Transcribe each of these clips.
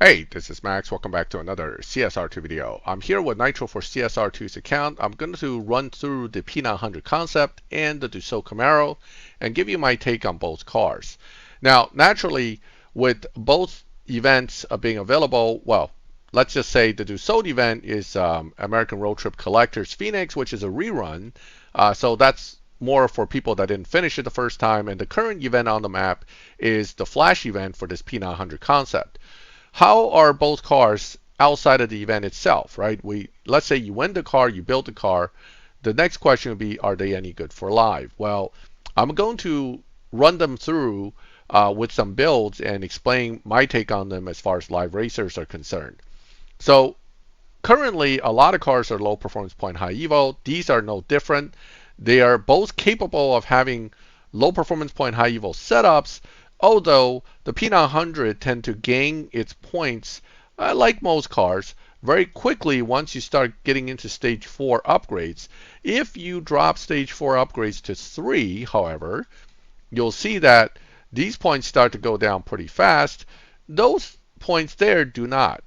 Hey, this is Max. Welcome back to another CSR2 video. I'm here with Nitro for CSR2's account. I'm going to run through the P900 concept and the Dusold Camaro and give you my take on both cars. Now, naturally, with both events being available, well, let's just say the Dusold event is American Road Trip Collectors Phoenix, which is a rerun. So that's more for people that didn't finish it the first time. And the current event on the map is the Flash event for this P900 concept. How are both cars outside of the event itself, right? Let's say you win the car, you build the car. The next question would be, are they any good for live? Well, I'm going to run them through with some builds and explain my take on them as far as live racers are concerned. So currently, a lot of cars are low performance point, high evo. These are no different. They are both capable of having low performance point, high evo setups, although the P900 tend to gain its points, like most cars, very quickly once you start getting into stage 4 upgrades. If you drop stage 4 upgrades to 3, however, you'll see that these points start to go down pretty fast. Those points there do not.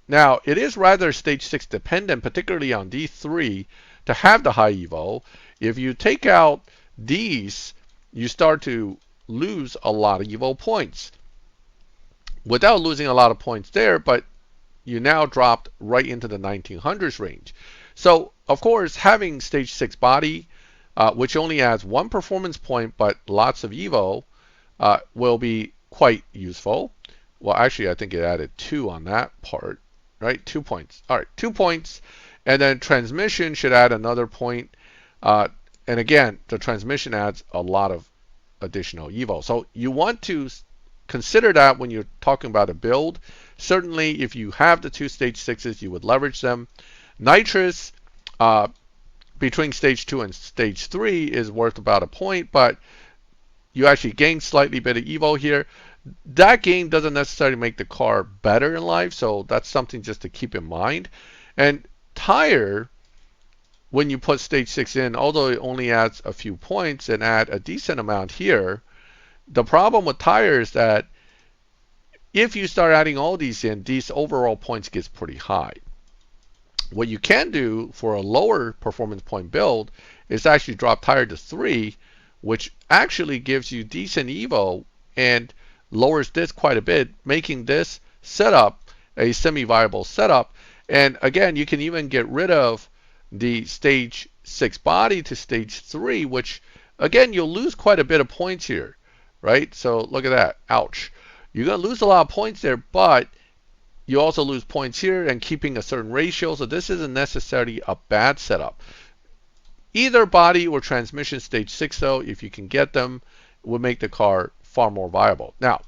Now, it is rather stage 6 dependent, particularly on D3, to have the high evo. If you take out these, you start to lose a lot of evo points without losing a lot of points there, but you now dropped right into the 1900s range. So of course, having stage 6 body, which only adds 1 performance point but lots of evo, will be quite useful. Well, actually, I think it added 2 on that part, right? 2 points. All right, 2 points, and then transmission should add another point. And again, the transmission adds a lot of additional evo. So you want to consider that when you're talking about a build. Certainly, if you have the 2 stage 6s, you would leverage them. Nitrous between stage 2 and stage 3 is worth about a point, but you actually gain slightly better evo here. That gain doesn't necessarily make the car better in life, so that's something just to keep in mind. And tire, when you put stage 6 in, although it only adds a few points and add a decent amount here, the problem with tire is that if you start adding all these in, these overall points gets pretty high. What you can do for a lower performance point build is actually drop tire to 3, which actually gives you decent evo and lowers this quite a bit, making this setup a semi-viable setup. And again, you can even get rid of the stage 6 body to stage 3, which again, you'll lose quite a bit of points here, right? So look at that. Ouch. You're going to lose a lot of points there, but you also lose points here and keeping a certain ratio. So this isn't necessarily a bad setup. Either body or transmission stage 6, though, if you can get them, will make the car far more viable. Now,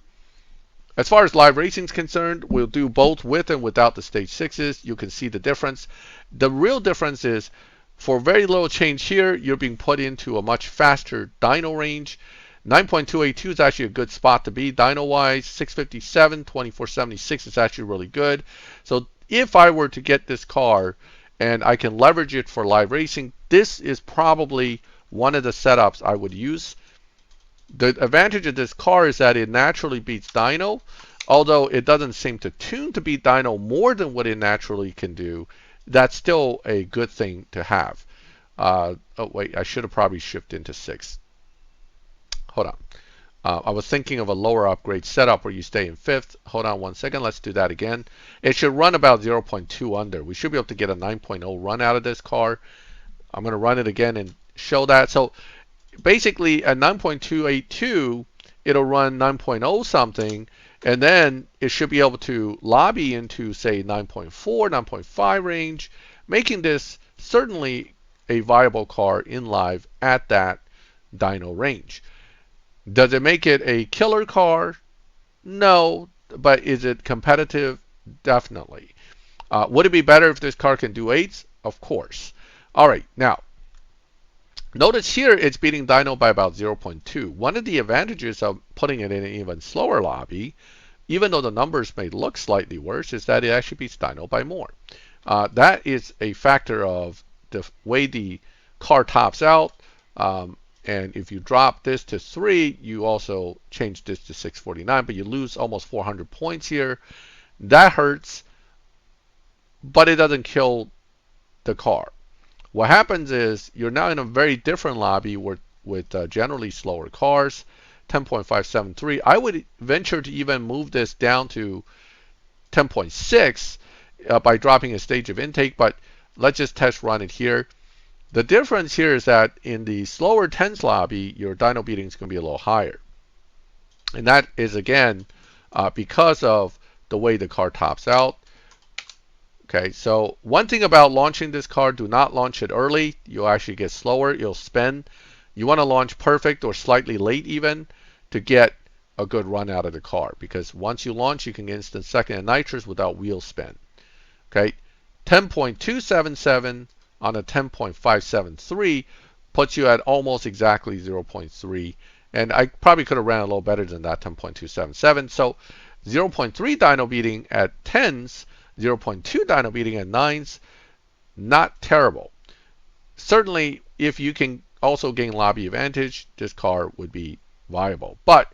as far as live racing is concerned, we'll do both with and without the stage 6s. You can see the difference. The real difference is for very little change here, you're being put into a much faster dyno range. 9.282 is actually a good spot to be dyno-wise. 657, 2476 is actually really good. So if I were to get this car and I can leverage it for live racing, this is probably one of the setups I would use. The advantage of this car is that it naturally beats dyno, although it doesn't seem to tune to beat dyno more than what it naturally can do. That's still a good thing to have. Oh wait, I should have probably shifted into 6. Hold on. I was thinking of a lower upgrade setup where you stay in 5th. Hold on 1 second. Let's do that again. It should run about 0.2 under. We should be able to get a 9.0 run out of this car. I'm going to run it again and show that. So basically at 9.282, it'll run 9.0 something, and then it should be able to lobby into, say, 9.4, 9.5 range, making this certainly a viable car in live at that dyno range. Does it make it a killer car? No, but is it competitive? Definitely. Would it be better if this car can do 8s? Of course. All right, now, Notice here it's beating Dino by about 0.2. One of the advantages of putting it in an even slower lobby, even though the numbers may look slightly worse, is that it actually beats Dino by more. That is a factor of the way the car tops out. And if you drop this to 3, you also change this to 649, but you lose almost 400 points here. That hurts, but it doesn't kill the car. What happens is you're now in a very different lobby with generally slower cars, 10.573. I would venture to even move this down to 10.6 by dropping a stage of intake, but let's just test run it here. The difference here is that in the slower 10s lobby, your dyno beating is going to be a little higher. And that is, again, because of the way the car tops out. Okay, so one thing about launching this car, do not launch it early. You'll actually get slower. You'll spin. You want to launch perfect or slightly late even to get a good run out of the car. Because once you launch, you can get instant second and nitros without wheel spin. Okay, 10.277 on a 10.573 puts you at almost exactly 0.3. And I probably could have ran a little better than that 10.277. So 0.3 dyno beating at 10s, 0.2 dyno beating at 9s, not terrible. Certainly, if you can also gain lobby advantage, this car would be viable. But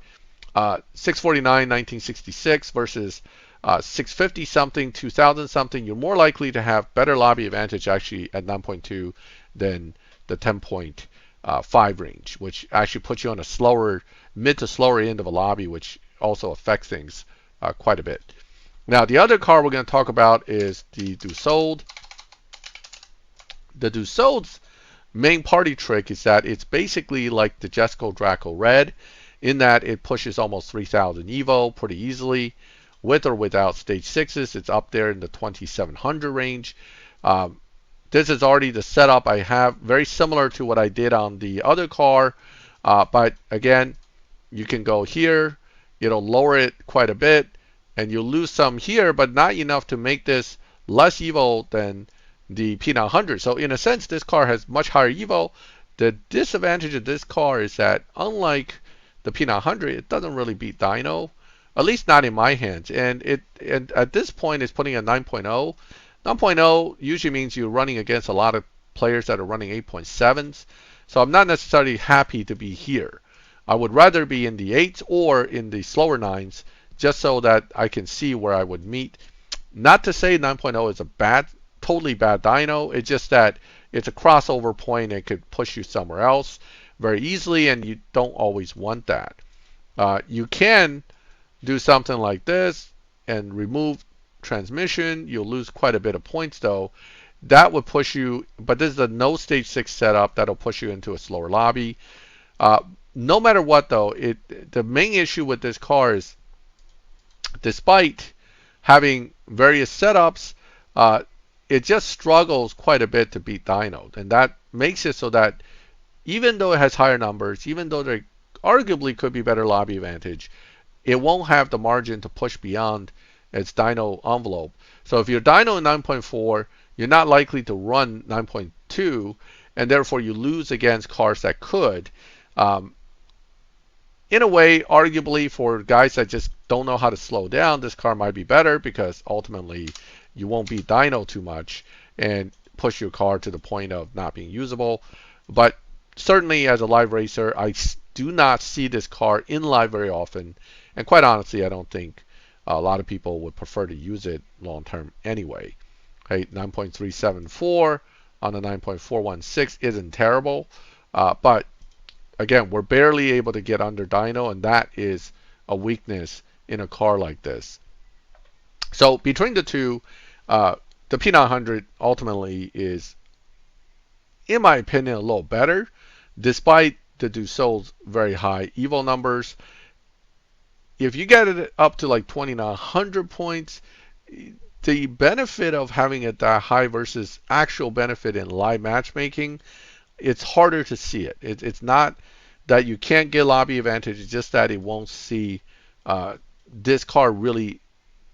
649, 1966 versus 650 something, 2000 something, you're more likely to have better lobby advantage actually at 9.2 than the 10.5 range, which actually puts you on a slower, mid to slower end of a lobby, which also affects things quite a bit. Now, the other car we're going to talk about is the Dusold. The Dusold's main party trick is that it's basically like the Jesco Draco Red, in that it pushes almost 3,000 Evo pretty easily. With or without stage 6s, it's up there in the 2700 range. This is already the setup I have, very similar to what I did on the other car. But again, you can go here, it'll lower it quite a bit, and you'll lose some here, but not enough to make this less Evo than the P900. So in a sense, this car has much higher Evo. The disadvantage of this car is that unlike the P900, it doesn't really beat dyno, at least not in my hands. And at this point, it's putting a 9.0. 9.0 usually means you're running against a lot of players that are running 8.7s. So I'm not necessarily happy to be here. I would rather be in the 8s or in the slower 9s, just so that I can see where I would meet. Not to say 9.0 is a totally bad dyno. It's just that it's a crossover point and it could push you somewhere else very easily, and you don't always want that. You can do something like this and remove transmission. You'll lose quite a bit of points though. That would push you, but this is a no stage 6 setup that'll push you into a slower lobby. No matter what though, the main issue with this car is, despite having various setups, it just struggles quite a bit to beat dyno. And that makes it so that even though it has higher numbers, even though there arguably could be better lobby advantage, it won't have the margin to push beyond its dyno envelope. So if you're dyno in 9.4, you're not likely to run 9.2, and therefore you lose against cars that could. In a way, arguably, for guys that just don't know how to slow down, this car might be better because ultimately you won't beat dyno too much and push your car to the point of not being usable. But certainly as a live racer, I do not see this car in live very often. And quite honestly, I don't think a lot of people would prefer to use it long term anyway. Okay, 9.374 on a 9.416 isn't terrible. But again, we're barely able to get under dyno, and that is a weakness in a car like this. So between the two, the P900 ultimately is, in my opinion, a little better, despite the Dusold's very high Evo numbers. If you get it up to like 2,900 points, the benefit of having it that high versus actual benefit in live matchmaking, it's harder to see it. It's not that you can't get lobby advantage, it's just that it won't see this car really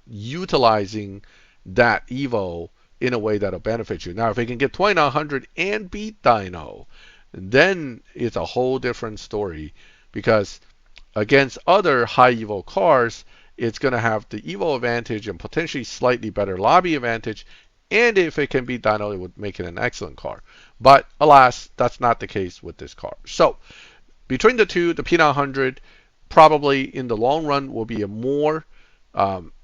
utilizing that Evo in a way that'll benefit you. Now, if it can get 2,900 and beat dyno, then it's a whole different story, because against other high evo cars, it's going to have the evo advantage and potentially slightly better lobby advantage. And if it can be dyno, it would make it an excellent car. But alas, that's not the case with this car. So between the two, the P900 probably in the long run will be a more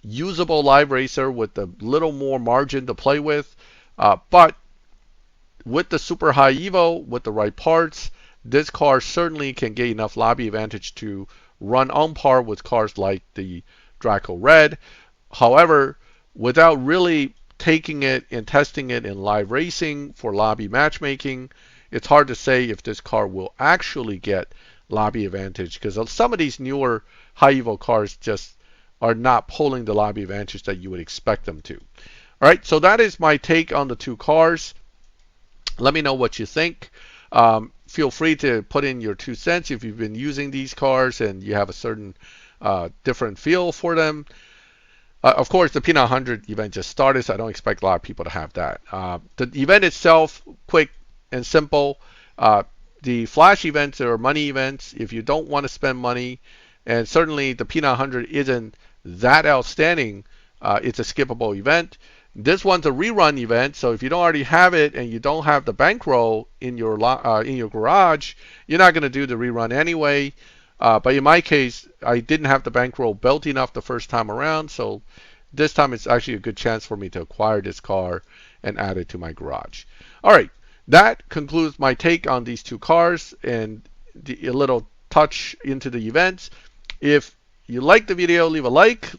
usable live racer with a little more margin to play with. But with the super high evo, with the right parts, this car certainly can get enough lobby advantage to run on par with cars like the Draco Red. However, without really taking it and testing it in live racing for lobby matchmaking, it's hard to say if this car will actually get lobby advantage, because some of these newer high evo cars just are not pulling the lobby advantage that you would expect them to. All right, so that is my take on the two cars. Let me know what you think. Feel free to put in your 2 cents if you've been using these cars and you have a certain different feel for them. Of course, the P900 event just started, so I don't expect a lot of people to have that. The event itself, quick and simple. The flash events are money events. If you don't want to spend money, and certainly the P900 isn't that outstanding, it's a skippable event. This one's a rerun event, so if you don't already have it and you don't have the bankroll in your garage, you're not going to do the rerun anyway. But in my case, I didn't have the bankroll built enough the first time around, so this time it's actually a good chance for me to acquire this car and add it to my garage. All right, that concludes my take on these two cars and a little touch into the events. If you like the video, leave a like.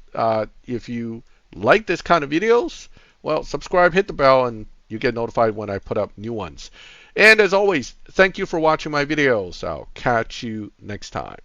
If you like this kind of videos, well, subscribe, hit the bell, and you get notified when I put up new ones. And as always, thank you for watching my videos. I'll catch you next time.